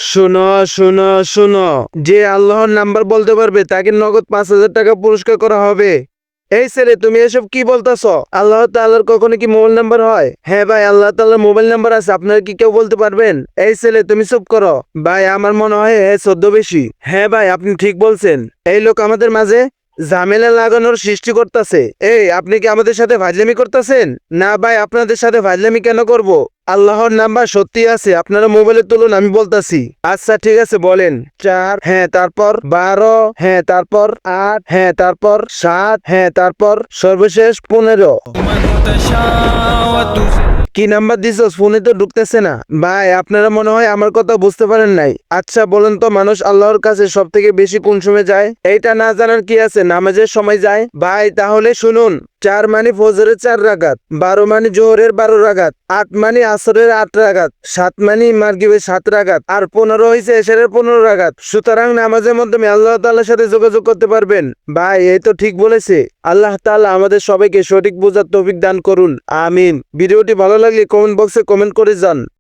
শোনো শোনো শোনো, যে আল্লাহর নাম্বার বলতে পারবে তাকে নগদ 5,000 টাকা পুরস্কার করা হবে। এই ছেলে, তুমি এসব কি বলতেছ? আল্লাহ তাআলার কখনো কি মোবাইল নাম্বার হয়? হ্যাঁ ভাই, আল্লাহ তাআলার মোবাইল নাম্বার আছে, আপনারা কি কেউ বলতে পারবেন? এই ছেলে, তুমি চুপ করো। ভাই, আমার মনে হয় চোদ্দ বেশি। হ্যাঁ ভাই, আপনি ঠিক বলছেন। এই লোক আমাদের মাঝে ঝামেলা লাগানোর সৃষ্টি করতেছে। এই, আপনি কি আমাদের সাথে ফাজলামি করতেছেন? না ভাই, আপনাদের সাথে ফাজলামি কেন করব? আল্লাহর নাম্বার সত্যি আছে, আপনারা মোবাইলে তুলুন, আমি বলতাছি। আচ্ছা ঠিক আছে, বলেন। 4, হ্যাঁ তারপর 12, হ্যাঁ তারপর 8, হ্যাঁ তারপর 7, হ্যাঁ তারপর সর্বশেষ 15। কি নাম্বার দিছস? ফোনে তো ঢুকতেছে না। ভাই, আপনারা মনে হয় আমার কথা বুঝতে পারেন নাই। আচ্ছা বলেন তো, মানুষ আল্লাহর কাছে সব থেকে বেশি কোন সময় যায়? এইটা না জানার কি আছে, নামাজের সময় যায়। ভাই তাহলে শুনুন, 4 মানে ফজরের 4 রাকাত, 12 মানে জোহরের 12 রাকাত, 8 মানে আসরের 8 রাকাত, 7 মানে মাগরিবের 7 রাকাত, আর 15 হইছে এশারের 15 রাকাত। সুতরাং নামাজের মাধ্যমে আল্লাহ তাআলার সাথে যোগাযোগ করতে পারবেন। ভাই, এই তো ঠিক বলেছে। আল্লাহ তাআলা আমাদের সবাইকে সঠিক বোঝার তৌফিক দান করুন, আমিন। ভিডিওটি ভালো লাগলে কমেন্ট বক্সে কমেন্ট করে যান।